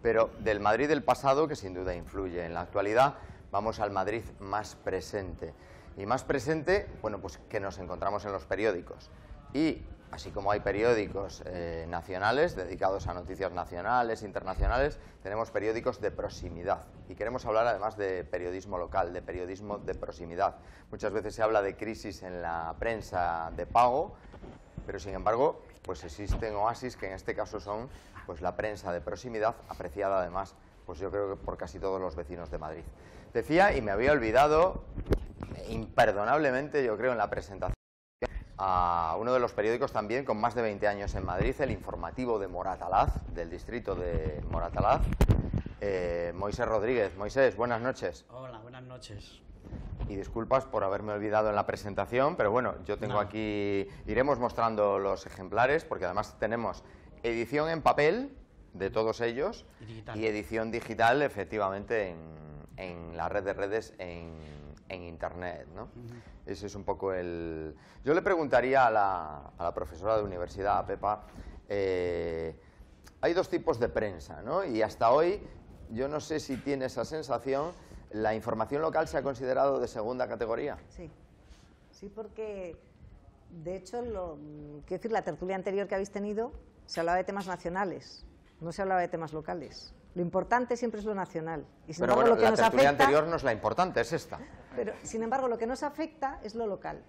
pero del Madrid del pasado, que sin duda influye en la actualidad, vamos al Madrid más presente. Y más presente, bueno, pues que nos encontramos en los periódicos. Y así como hay periódicos nacionales dedicados a noticias nacionales, internacionales, tenemos periódicos de proximidad. Y queremos hablar además de periodismo local, de periodismo de proximidad. Muchas veces se habla de crisis en la prensa de pago, pero sin embargo, pues existen oasis que en este caso son pues la prensa de proximidad, apreciada además, pues yo creo que por casi todos los vecinos de Madrid. Decía, y me había olvidado imperdonablemente, yo creo, en la presentación, a uno de los periódicos también con más de 20 años en Madrid, el Informativo de Moratalaz, del distrito de Moratalaz, Moisés Rodríguez. Moisés, buenas noches. Hola, buenas noches. Y disculpas por haberme olvidado en la presentación, pero bueno, yo tengo aquí, iremos mostrando los ejemplares, porque además tenemos edición en papel de todos ellos y edición digital, efectivamente, en la red de redes, en internet, ¿no? Ese es un poco el... Yo le preguntaría a la profesora de universidad, a Pepa, hay dos tipos de prensa, ¿no? Y hasta hoy, yo no sé si tiene esa sensación, ¿la información local se ha considerado de segunda categoría? Sí, sí, porque de hecho, quiero decir, la tertulia anterior que habéis tenido se hablaba de temas nacionales, no se hablaba de temas locales. Lo importante siempre es lo nacional. Y sin embargo, bueno, lo que la nos tertulia afecta, anterior no es la importante, es esta. Pero, sin embargo, lo que nos afecta es lo local.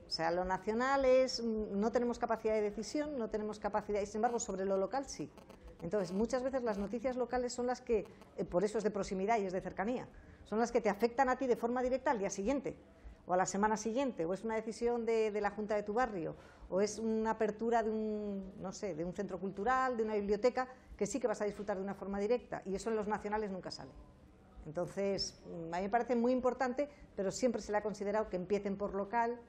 O sea, lo nacional es, no tenemos capacidad de decisión, no tenemos capacidad, y sin embargo, sobre lo local sí. Entonces, muchas veces las noticias locales son las que, por eso es de proximidad y es de cercanía, son las que te afectan a ti de forma directa al día siguiente, o a la semana siguiente, o es una decisión de la junta de tu barrio, o es una apertura de un, no sé, de un centro cultural, de una biblioteca, que sí que vas a disfrutar de una forma directa, y eso en los nacionales nunca sale. Entonces, a mí me parece muy importante, pero siempre se le ha considerado que empiecen por local,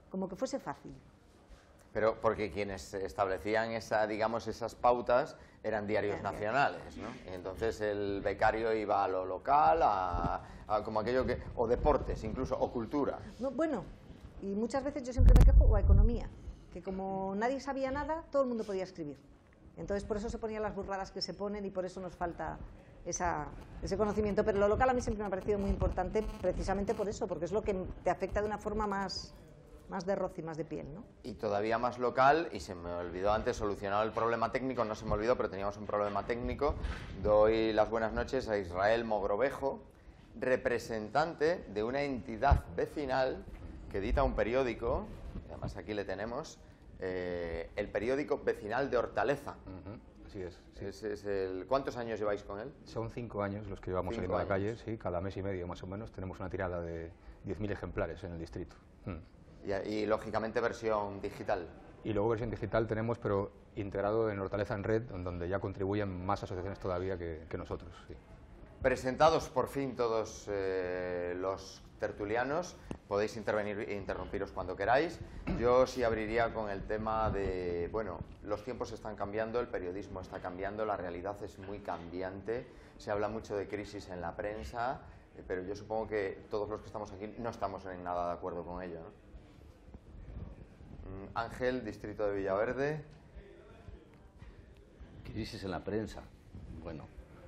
como que fuese fácil. Pero porque quienes establecían digamos, esas pautas eran diarios nacionales, ¿no? Y entonces el becario iba a lo local, a como aquello que... o deportes incluso, o cultura. No, bueno, y muchas veces yo siempre me quejo, o a economía, que como nadie sabía nada, todo el mundo podía escribir. Entonces por eso se ponían las burradas que se ponen y por eso nos falta ese conocimiento. Pero lo local a mí siempre me ha parecido muy importante, precisamente por eso, porque es lo que te afecta de una forma más de roce y más de piel, ¿no? Y todavía más local, y se me olvidó antes, solucionado el problema técnico, no se me olvidó, pero teníamos un problema técnico. Doy las buenas noches a Israel Mogrovejo, representante de una entidad vecinal que edita un periódico, además aquí le tenemos, el periódico vecinal de Hortaleza. Así es. Sí. ¿Cuántos años lleváis con él? Son 5 años los que llevamos saliendo a la calle, sí, cada mes y medio más o menos tenemos una tirada de 10.000 ejemplares en el distrito. Y lógicamente versión digital. Y luego versión digital tenemos, pero integrado en Hortaleza en Red, donde ya contribuyen más asociaciones todavía que nosotros. Sí. Presentados por fin todos los tertulianos, podéis intervenir e interrumpiros cuando queráis. Yo sí abriría con el tema de, bueno, los tiempos están cambiando, el periodismo está cambiando, la realidad es muy cambiante, se habla mucho de crisis en la prensa, pero yo supongo que todos los que estamos aquí no estamos en nada de acuerdo con ello, ¿no? Ángel, distrito de Villaverde. Crisis en la prensa. Bueno,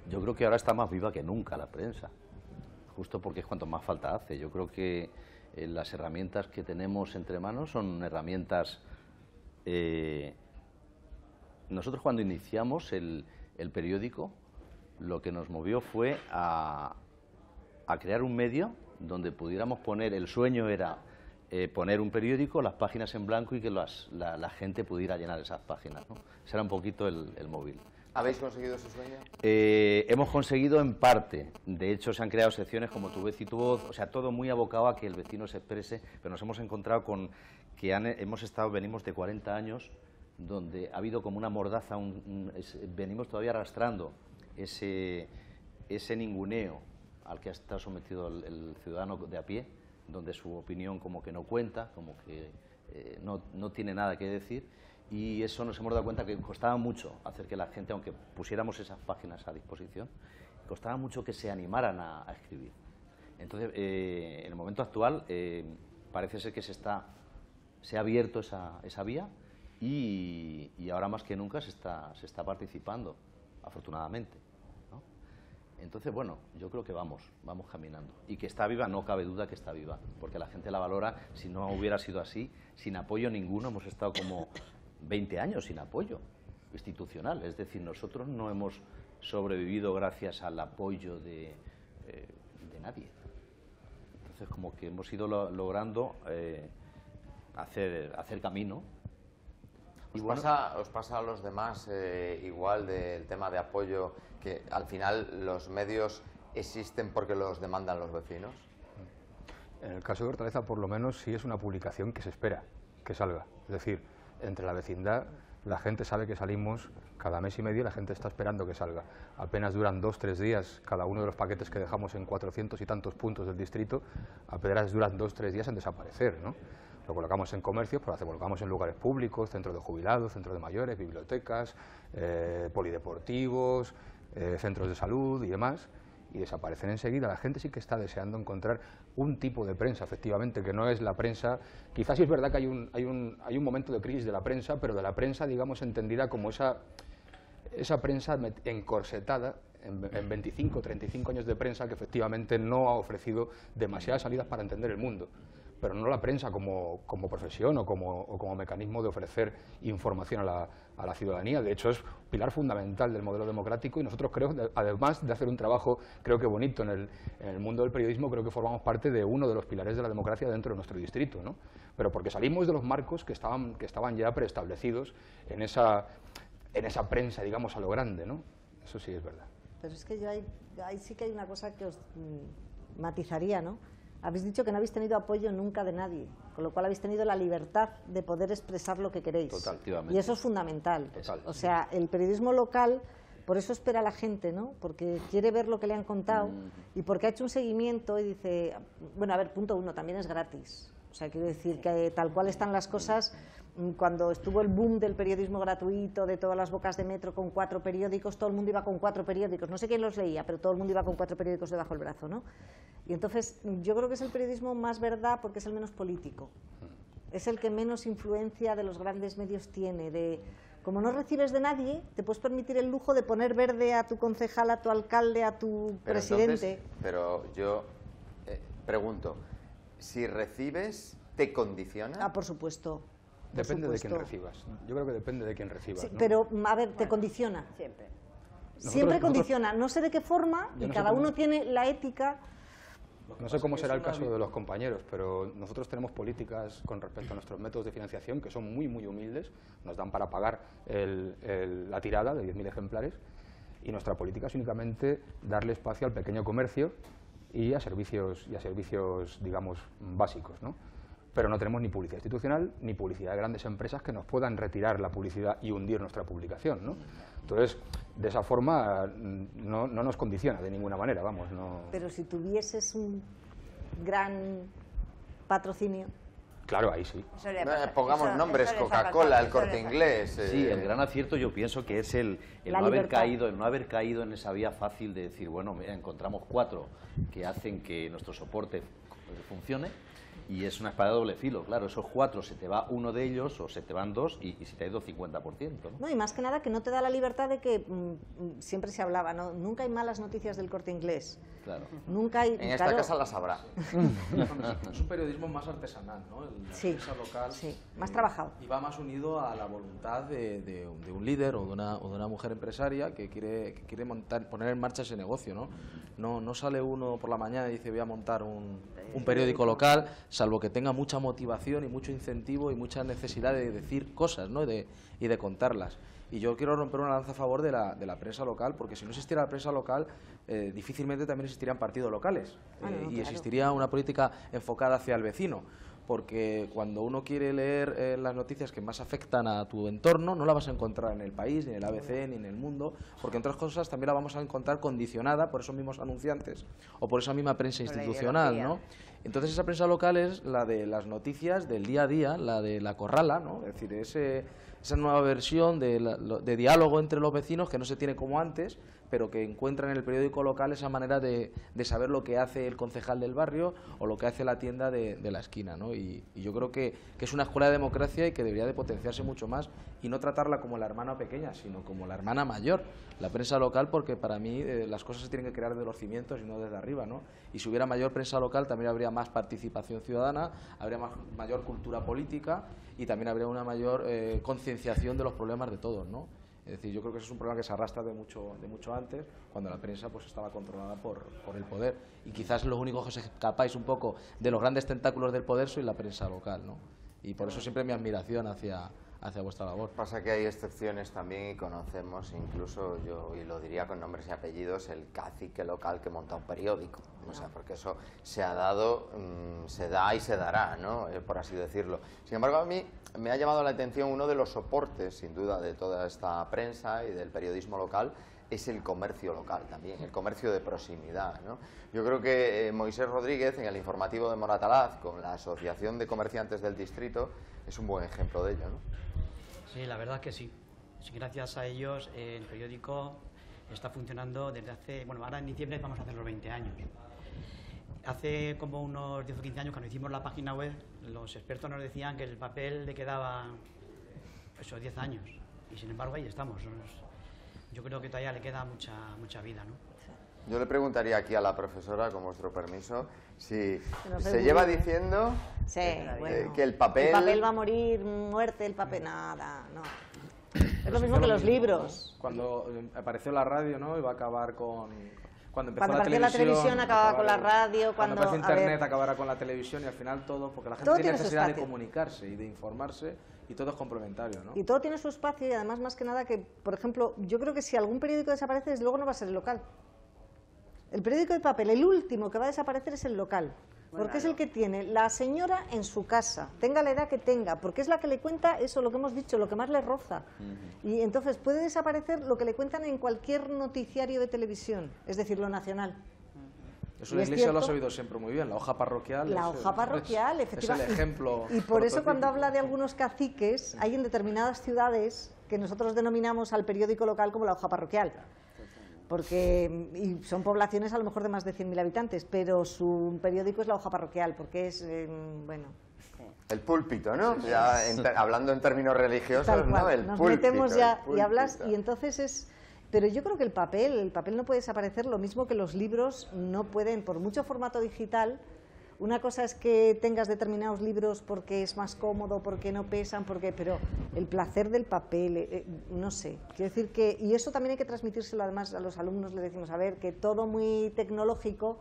yo creo que ahora está más viva que nunca la prensa, justo porque es cuanto más falta hace. Yo creo que las herramientas que tenemos entre manos son herramientas... nosotros cuando iniciamos el periódico, lo que nos movió fue a crear un medio donde pudiéramos poner, el sueño era poner un periódico, las páginas en blanco y que la gente pudiera llenar esas páginas, ¿no? Ese era un poquito el móvil. ¿Habéis conseguido ese sueño? Hemos conseguido en parte. De hecho, se han creado secciones como Tu Vez y Tu Voz, o sea, todo muy abocado a que el vecino se exprese, pero nos hemos encontrado con que venimos de 40 años donde ha habido como una mordaza, venimos todavía arrastrando ese ninguneo al que ha estado sometido el ciudadano de a pie, donde su opinión como que no cuenta, como que no tiene nada que decir, y eso nos hemos dado cuenta que costaba mucho hacer que la gente, aunque pusiéramos esas páginas a disposición, costaba mucho que se animaran a escribir. Entonces, en el momento actual parece ser que se ha abierto esa vía y ahora más que nunca se está participando, afortunadamente, ¿no? Entonces, bueno, yo creo que vamos caminando. Y que está viva, no cabe duda que está viva, porque la gente la valora. Si no hubiera sido así, sin apoyo ninguno, hemos estado como 20 años sin apoyo institucional. Es decir, nosotros no hemos sobrevivido gracias al apoyo de nadie. Entonces, como que hemos ido logrando hacer camino. ¿Os pasa a los demás igual del tema de apoyo, que al final los medios existen porque los demandan los vecinos? En el caso de Hortaleza, por lo menos, sí es una publicación que se espera que salga. Es decir, entre la vecindad, la gente sabe que salimos cada mes y medio, la gente está esperando que salga. Apenas duran 2 o 3 días cada uno de los paquetes que dejamos en 400 y tantos puntos del distrito, apenas duran 2 o 3 días en desaparecer, ¿no? Lo colocamos en comercios, pero lo colocamos en lugares públicos, centros de jubilados, centros de mayores, bibliotecas, polideportivos, centros de salud y demás, y desaparecen enseguida. La gente sí que está deseando encontrar un tipo de prensa, efectivamente, que no es la prensa. Quizás sí es verdad que hay un momento de crisis de la prensa, pero de la prensa, digamos, entendida como esa prensa encorsetada en 25 o 35 años de prensa, que efectivamente no ha ofrecido demasiadas salidas para entender el mundo, pero no la prensa como profesión o como mecanismo de ofrecer información a la ciudadanía. De hecho, es pilar fundamental del modelo democrático, y nosotros creo, además de hacer un trabajo creo que bonito en el mundo del periodismo, creo que formamos parte de uno de los pilares de la democracia dentro de nuestro distrito, ¿no? Pero porque salimos de los marcos que estaban ya preestablecidos en esa prensa, digamos, a lo grande, ¿no? Eso sí es verdad. Pero es que yo ahí sí que hay una cosa que os matizaría, ¿no? Habéis dicho que no habéis tenido apoyo nunca de nadie, con lo cual habéis tenido la libertad de poder expresar lo que queréis. Totalmente. Y eso es fundamental. Total. O sea, el periodismo local, por eso espera a la gente, ¿no? Porque quiere ver lo que le han contado y porque ha hecho un seguimiento y dice, bueno, a ver, punto 1, también es gratis. O sea, quiero decir que tal cual están las cosas, cuando estuvo el boom del periodismo gratuito, de todas las bocas de metro con 4 periódicos, todo el mundo iba con 4 periódicos, no sé quién los leía, pero todo el mundo iba con 4 periódicos debajo del brazo, ¿no? Y entonces yo creo que es el periodismo más verdad porque es el menos político, es el que menos influencia de los grandes medios tiene, como no recibes de nadie, te puedes permitir el lujo de poner verde a tu concejal, a tu alcalde, a tu presidente. Pero yo pregunto, si recibes, ¿te condiciona? Ah, por supuesto. Depende de quién recibas. Yo creo que depende de quién recibas. Sí, ¿no? pero, a ver, te condiciona. Siempre. Siempre condiciona. No sé de qué forma, y cada uno tiene la ética. No sé cómo será el caso de los compañeros, pero nosotros tenemos políticas con respecto a nuestros métodos de financiación que son muy, muy humildes. Nos dan para pagar la tirada de 10.000 ejemplares, y nuestra política es únicamente darle espacio al pequeño comercio y a servicios, digamos, básicos, ¿no? Pero no tenemos ni publicidad institucional ni publicidad de grandes empresas que nos puedan retirar la publicidad y hundir nuestra publicación, ¿no? Entonces, de esa forma no nos condiciona de ninguna manera, vamos. No. Pero si tuvieses un gran patrocinio. Claro, ahí sí. Pongamos nombres, Coca-Cola, el Corte Inglés. Sí, el gran acierto yo pienso que es el no haber caído en esa vía fácil de decir, bueno, mira, encontramos 4 que hacen que nuestro soporte funcione. Y es una espada de doble filo, claro, esos 4 se te va uno de ellos o se te van 2 y se te ha ido 50%, ¿no? No, y más que nada que no te da la libertad de que siempre se hablaba, ¿no? Nunca hay malas noticias del Corte Inglés. Claro. Nunca hay, en esta casa las habrá. Es un periodismo más artesanal, ¿no? La prensa local. Sí, más trabajado. Y va más unido a la voluntad de un líder o de una mujer empresaria que quiere poner en marcha ese negocio, ¿no? No sale uno por la mañana y dice voy a montar un periódico local, salvo que tenga mucha motivación y mucho incentivo y mucha necesidad de decir cosas, ¿no? y de contarlas. Y yo quiero romper una lanza a favor de la prensa local, porque si no existiera la prensa local, difícilmente también existirían partidos locales y existiría una política enfocada hacia el vecino. Porque cuando uno quiere leer las noticias que más afectan a tu entorno, no la vas a encontrar en El País, ni en el ABC, ni en El Mundo, porque entre otras cosas también la vamos a encontrar condicionada por esos mismos anunciantes o por esa misma prensa institucional, ¿no? Entonces esa prensa local es la de las noticias del día a día, la de la corrala, ¿no? Es decir, esa nueva versión de diálogo entre los vecinos que no se tiene como antes, pero que encuentran en el periódico local esa manera de saber lo que hace el concejal del barrio o lo que hace la tienda de la esquina, ¿no? Y yo creo que es una escuela de democracia y que debería de potenciarse mucho más y no tratarla como la hermana pequeña, sino como la hermana mayor, la prensa local, porque para mí las cosas se tienen que crear de los cimientos y no desde arriba, ¿no? Y si hubiera mayor prensa local también habría más participación ciudadana, habría mayor cultura política y también habría una mayor concienciación de los problemas de todos, ¿no? Es decir, yo creo que ese es un problema que se arrastra de mucho antes, cuando la prensa pues estaba controlada por el poder. Y quizás los únicos que os escapáis un poco de los grandes tentáculos del poder sois la prensa local, ¿no? Y por eso siempre mi admiración hacia vuestra labor. Pasa que hay excepciones también y conocemos, incluso yo, y lo diría con nombres y apellidos, el cacique local que monta un periódico. O sea, porque eso se ha dado, se da y se dará, ¿no? Por así decirlo. Sin embargo, a mí me ha llamado la atención uno de los soportes, sin duda, de toda esta prensa y del periodismo local, es el comercio local también, el comercio de proximidad, ¿no? Yo creo que Moisés Rodríguez, en el informativo de Moratalaz, con la Asociación de Comerciantes del Distrito, es un buen ejemplo de ello, ¿no? Sí, la verdad que sí. Gracias a ellos el periódico está funcionando desde hace... Bueno, ahora en diciembre vamos a hacer los 20 años. Hace como unos 10 o 15 años, cuando hicimos la página web, los expertos nos decían que el papel le quedaba esos 10 años. Y sin embargo ahí estamos. Yo creo que todavía le queda mucha vida, ¿no? Yo le preguntaría aquí a la profesora, con vuestro permiso, si se lleva diciendo que el papel... El papel va a morir, muerte, el papel, nada, no. Es lo mismo que los libros. Cuando apareció la radio, ¿no? Iba a acabar con... Cuando apareció la televisión acababa con la radio. Cuando apareció Internet acabará con la televisión y al final todo, porque la gente tiene necesidad de comunicarse y de informarse y todo es complementario, ¿no? Y todo tiene su espacio y además más que nada que, por ejemplo, yo creo que si algún periódico desaparece, desde luego no va a ser el local. El periódico de papel, el último que va a desaparecer es el local, porque es el que tiene la señora en su casa, tenga la edad que tenga, porque es la que le cuenta eso, lo que hemos dicho, lo que más le roza. Y entonces puede desaparecer lo que le cuentan en cualquier noticiario de televisión, es decir, lo nacional. Eso la Iglesia lo ha sabido siempre muy bien, la hoja parroquial. La hoja parroquial, efectivamente. Es el ejemplo. Y por eso cuando habla de algunos caciques, hay en determinadas ciudades que nosotros denominamos al periódico local como la hoja parroquial. Porque y son poblaciones a lo mejor de más de 100.000 habitantes, pero su periódico es la hoja parroquial, porque es, bueno... El púlpito, ¿no? Ya hablando en términos religiosos, ¿no? El Nos púlpito, metemos ya y hablas, y entonces es... Pero yo creo que el papel no puede desaparecer, lo mismo que los libros no pueden, por mucho formato digital. Una cosa es que tengas determinados libros porque es más cómodo, porque no pesan, pero el placer del papel, no sé. Quiero decir que, y eso también hay que transmitírselo además a los alumnos, les decimos, a ver, que todo muy tecnológico,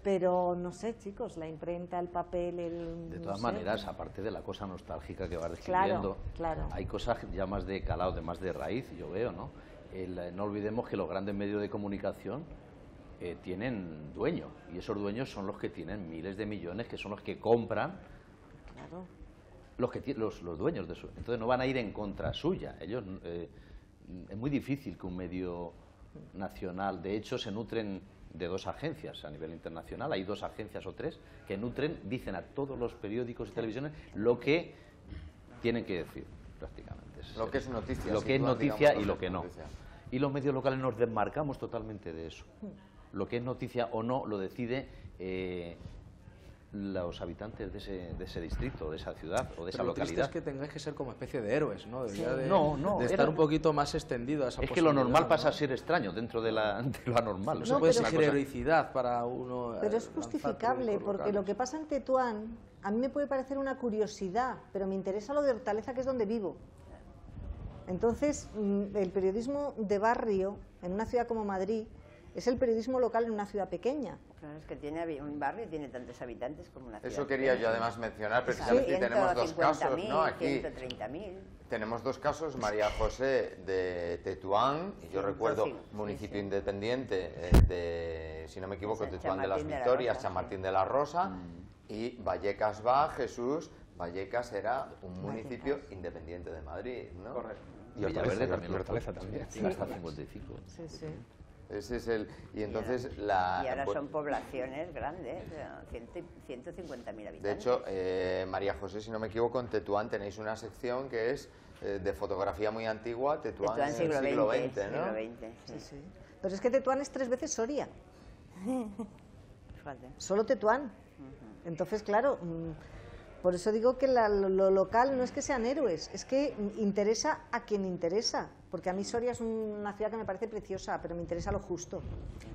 pero no sé, chicos, la imprenta, el papel, De todas maneras, aparte de la cosa nostálgica que vas describiendo, claro. hay cosas ya más de calado, más de raíz, yo veo, ¿no? No olvidemos que los grandes medios de comunicación tienen dueño, y esos dueños son los que tienen miles de millones, que son los que compran, Claro. los dueños de eso. Entonces no van a ir en contra suya. Ellos es muy difícil que un medio nacional, de hecho se nutren de dos agencias a nivel internacional, hay 2 agencias o 3 que nutren, dicen a todos los periódicos y televisiones lo que tienen que decir prácticamente. Lo que es noticia. Lo que es noticia y lo que no. Y los medios locales nos desmarcamos totalmente de eso. Lo que es noticia o no lo decide los habitantes de ese distrito, de esa ciudad o de esa localidad. Es que tengáis que ser como especie de héroes, ¿no? Sí. De estar un poquito más extendido a esa Es que lo normal ¿no? pasa a ser extraño dentro de lo anormal. No se puede exigir heroicidad para uno. Pero es justificable, porque lo que pasa en Tetuán, a mí me puede parecer una curiosidad, pero me interesa lo de Hortaleza, que es donde vivo. Entonces, el periodismo de barrio, en una ciudad como Madrid, es el periodismo local en una ciudad pequeña. Claro, es que tiene un barrio y tiene tantos habitantes como una ciudad. Eso quería yo además mencionar, precisamente, sí, tenemos 2 casos, ¿no? Aquí 130.000. tenemos 2 casos, María José de Tetuán, y yo recuerdo municipio independiente de, si no me equivoco, Tetuán de las Victorias, San Martín de la Rosa, y Vallecas va, Jesús. Vallecas era un municipio independiente de Madrid, ¿no? Correcto. Y Villaverde también, Hortaleza también. Sí. Hasta 55. Sí, sí. Ese es el... Y entonces y bueno, ahora son poblaciones grandes, 150.000 habitantes. de hecho, María José, si no me equivoco, en Tetuán tenéis una sección que es de fotografía muy antigua, Tetuán en el siglo XX, ¿no? Siglo XX, sí. Sí. Pero es que Tetuán es 3 veces Soria. Fíjate. Solo Tetuán. Entonces, claro, por eso digo que lo local no es que sean héroes, es que interesa a quien interesa. Porque a mí Soria es una ciudad que me parece preciosa, pero me interesa lo justo.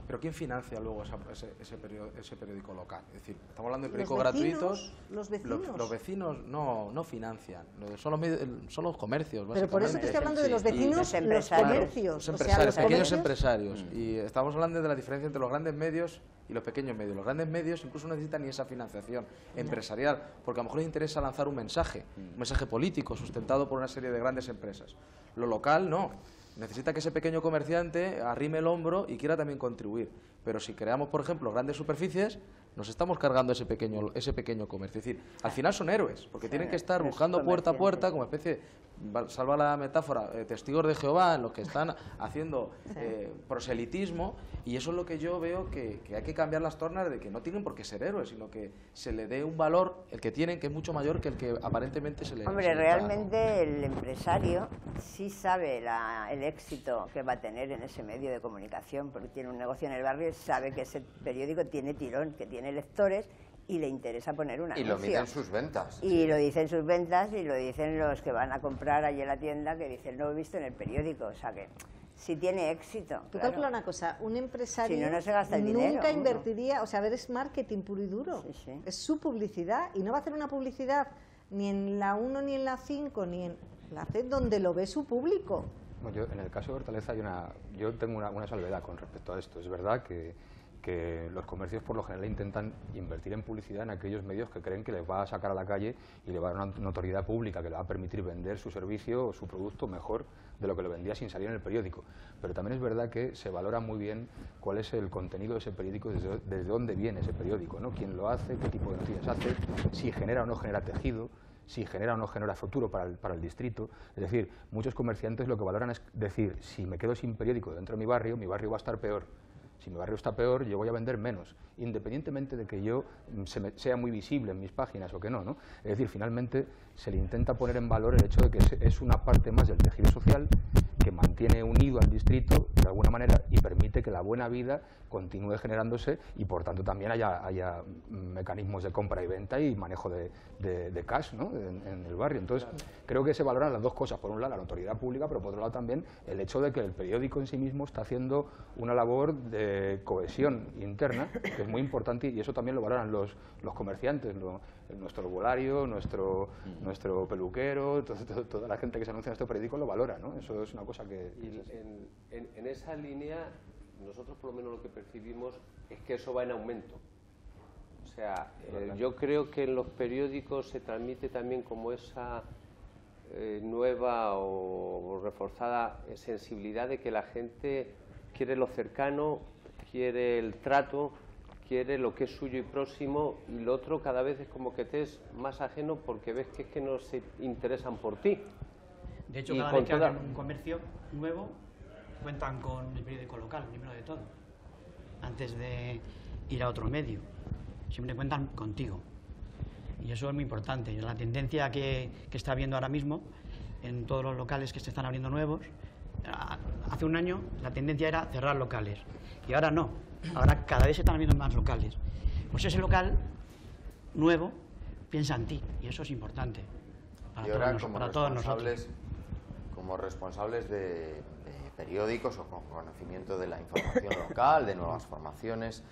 Pero ¿quién financia luego ese periódico local? Es decir, estamos hablando de periódicos Los vecinos, gratuitos. los vecinos. Los vecinos no financian, son los comercios, Pero por eso te estoy hablando de los vecinos, los empresarios. comercios. Los o sea, empresarios, los pequeños comercios. empresarios. Y estamos hablando de la diferencia entre los grandes medios y los pequeños medios. Los grandes medios incluso no necesitan ni esa financiación empresarial, porque a lo mejor les interesa lanzar un mensaje político sustentado por una serie de grandes empresas. Lo local no. Necesita que ese pequeño comerciante arrime el hombro y quiera también contribuir. Pero si creamos, por ejemplo, grandes superficies, nos estamos cargando ese pequeño comercio. Es decir, al final son héroes, porque tienen que estar buscando puerta a puerta, como especie, salva la metáfora, testigos de Jehová, en los que están haciendo proselitismo, y eso es lo que yo veo que hay que cambiar las tornas, de que no tienen por qué ser héroes, sino que se le dé un valor, el que tienen, que es mucho mayor que el que aparentemente se le da. Hombre, realmente el empresario sí sabe el éxito que va a tener en ese medio de comunicación, porque tiene un negocio en el barrio y sabe que ese periódico tiene tirón, que tiene lectores y le interesa poner un anuncio. Y lo miden sus ventas. Y lo dicen sus ventas y lo dicen los que van a comprar allí en la tienda, que dicen, lo he visto en el periódico. O sea que sí tiene éxito. Tú claro. calcula una cosa, un empresario Si no, no se gasta el dinero, nunca ¿no? invertiría, o sea, a ver, es marketing puro y duro. Sí, sí. Es su publicidad y no va a hacer una publicidad ni en la 1 ni en la 5, ni en la hace donde lo ve su público. Bueno, yo, en el caso de Hortaleza yo tengo una salvedad con respecto a esto. Es verdad que los comercios por lo general intentan invertir en publicidad en aquellos medios que creen que les va a sacar a la calle y le va a dar una notoriedad pública que le va a permitir vender su servicio o su producto mejor de lo que lo vendía sin salir en el periódico. Pero también es verdad que se valora muy bien cuál es el contenido de ese periódico, desde dónde viene ese periódico, ¿no? Quién lo hace, qué tipo de noticias hace, si genera o no genera tejido, si genera o no genera futuro para el distrito. Es decir, muchos comerciantes lo que valoran es decir, si me quedo sin periódico dentro de mi barrio va a estar peor. Si mi barrio está peor, yo voy a vender menos, independientemente de que yo sea muy visible en mis páginas o que no, ¿no? Es decir, finalmente se le intenta poner en valor el hecho de que es una parte más del tejido social que mantiene unido al distrito de alguna manera y permite que la buena vida continúe generándose y por tanto también haya mecanismos de compra y venta y manejo de cash, ¿no? en el barrio. Entonces creo que se valoran las dos cosas, por un lado la notoriedad pública, pero por otro lado también el hecho de que el periódico en sí mismo está haciendo una labor de cohesión interna que es muy importante y eso también lo valoran los comerciantes, nuestro herbolario, nuestro peluquero, toda la gente que se anuncia en este periódico lo valora, ¿no? Eso es una cosa que... Y en esa línea, nosotros por lo menos lo que percibimos es que eso va en aumento. O sea, yo creo que en los periódicos se transmite también como esa nueva o reforzada sensibilidad de que la gente quiere lo cercano, quiere el trato, quiere lo que es suyo y próximo, y lo otro cada vez es como que te es más ajeno porque ves que es que no se interesan por ti. De hecho, Y cada con vez que toda- abren un comercio nuevo, cuentan con el periódico local, primero de todo, antes de ir a otro medio. Siempre cuentan contigo. Y eso es muy importante. La tendencia que está habiendo ahora mismo en todos los locales que se están abriendo nuevos, hace un año la tendencia era cerrar locales. Y ahora no. Ahora cada vez se están abriendo más locales. Pues ese local nuevo piensa en ti. Y eso es importante. Y ahora, como responsables de periódicos o con conocimiento de la información local, de nuevas formaciones,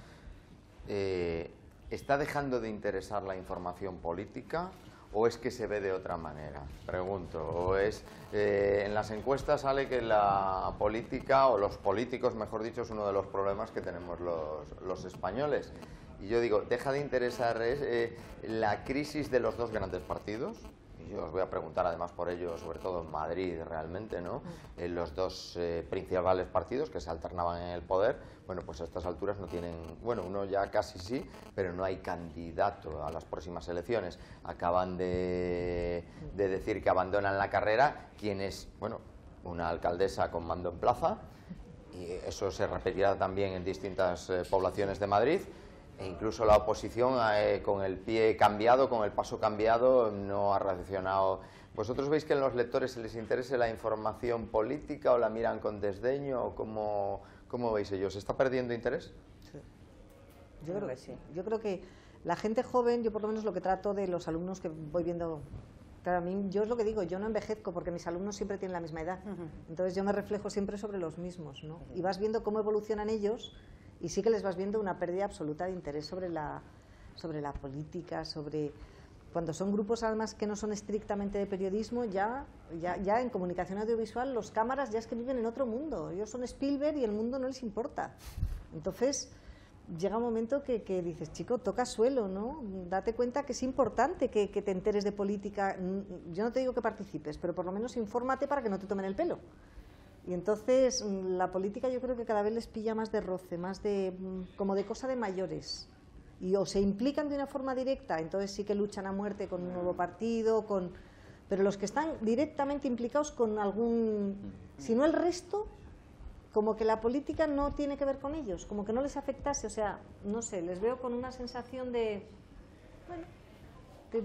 ¿está dejando de interesar la información política o es que se ve de otra manera? Pregunto. ¿O es en las encuestas sale que la política, o los políticos, mejor dicho, es uno de los problemas que tenemos los españoles? Y yo digo, ¿deja de interesar la crisis de los dos grandes partidos? Y yo os voy a preguntar además por ello, sobre todo en Madrid realmente, ¿no? Los dos principales partidos que se alternaban en el poder, bueno, pues a estas alturas no tienen, bueno, uno ya casi sí, pero no hay candidato a las próximas elecciones. Acaban de decir que abandonan la carrera, quien es, bueno, una alcaldesa con mando en plaza, y eso se repetirá también en distintas poblaciones de Madrid. E incluso la oposición, con el pie cambiado, con el paso cambiado, no ha reaccionado. ¿Vosotros veis que en los lectores se les interese la información política o la miran con desdeño? ¿O ¿Cómo veis ellos? ¿Se está perdiendo interés? Sí. Yo creo que sí. Yo creo que la gente joven, yo por lo menos lo que trato de los alumnos que voy viendo, claro, a mí, yo es lo que digo, yo no envejezco porque mis alumnos siempre tienen la misma edad. Entonces yo me reflejo siempre sobre los mismos, ¿no? Y vas viendo cómo evolucionan ellos y sí que les vas viendo una pérdida absoluta de interés sobre la política, sobre... Cuando son grupos además que no son estrictamente de periodismo, ya en comunicación audiovisual los cámaras ya es que viven en otro mundo. Ellos son Spielberg y el mundo no les importa. Entonces llega un momento que dices, chico, toca suelo, ¿no? Date cuenta que es importante que te enteres de política. Yo no te digo que participes, pero por lo menos infórmate para que no te tomen el pelo. Y entonces la política yo creo que cada vez les pilla más de roce, más de como de cosa de mayores. Y o se implican de una forma directa, entonces sí que luchan a muerte con un nuevo partido, pero los que están directamente implicados con algún... Si no el resto, como que la política no tiene que ver con ellos, como que no les afectase, o sea, no sé, les veo con una sensación de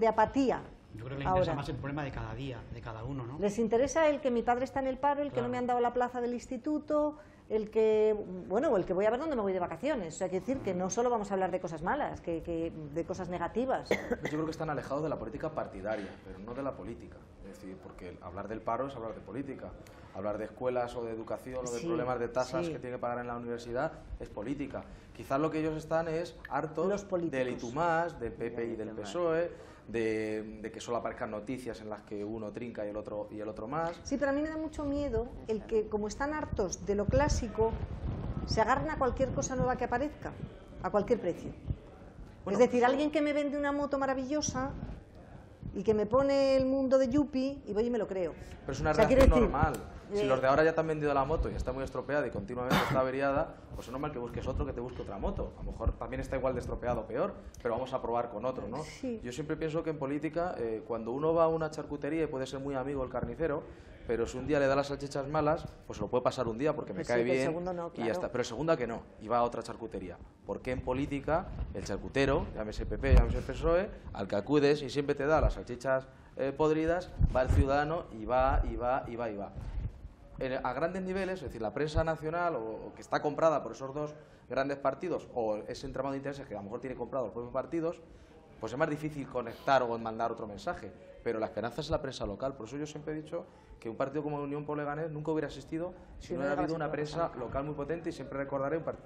apatía. Yo creo que les interesa más el problema de cada día, de cada uno, ¿no? Les interesa el que mi padre está en el paro, el que no me han dado la plaza del instituto, el que, bueno, o el que voy a ver dónde me voy de vacaciones. O sea, quiero decir que no solo vamos a hablar de cosas malas, que de cosas negativas. Yo creo que están alejados de la política partidaria, pero no de la política. Es decir, porque hablar del paro es hablar de política. Hablar de escuelas o de educación o de problemas de tasas que tiene que pagar en la universidad es política. Quizás lo que ellos están es hartos del y tú más, del PP y del PSOE, de que solo aparezcan noticias en las que uno trinca y el otro más. Sí, pero a mí me da mucho miedo el que, como están hartos de lo clásico, se agarren a cualquier cosa nueva que aparezca, a cualquier precio. Bueno, es decir, alguien que me vende una moto maravillosa y que me pone el mundo de Yuppie y voy y me lo creo. Pero es una reacción normal. Si los de ahora ya te han vendido la moto y está muy estropeada y continuamente está averiada, pues es normal que busques otro que te busque otra moto. A lo mejor también está igual de estropeado o peor, pero vamos a probar con otro, ¿no? Sí. Yo siempre pienso que en política, cuando uno va a una charcutería y puede ser muy amigo el carnicero, pero si un día le da las salchichas malas, pues lo puede pasar un día porque me cae bien no, claro. Y ya está. Pero el segundo que no, y va a otra charcutería. Porque en política, el charcutero, llámese PP, llámese PSOE, al que acudes y siempre te da las salchichas podridas, va el ciudadano y va. A grandes niveles, es decir, la prensa nacional o que está comprada por esos dos grandes partidos o ese entramado de intereses que a lo mejor tiene comprado los propios partidos, pues es más difícil conectar o mandar otro mensaje. Pero la esperanza es la prensa local. Por eso yo siempre he dicho que un partido como Unión por Leganés nunca hubiera existido si no hubiera habido una prensa local muy potente, y siempre recordaré un partido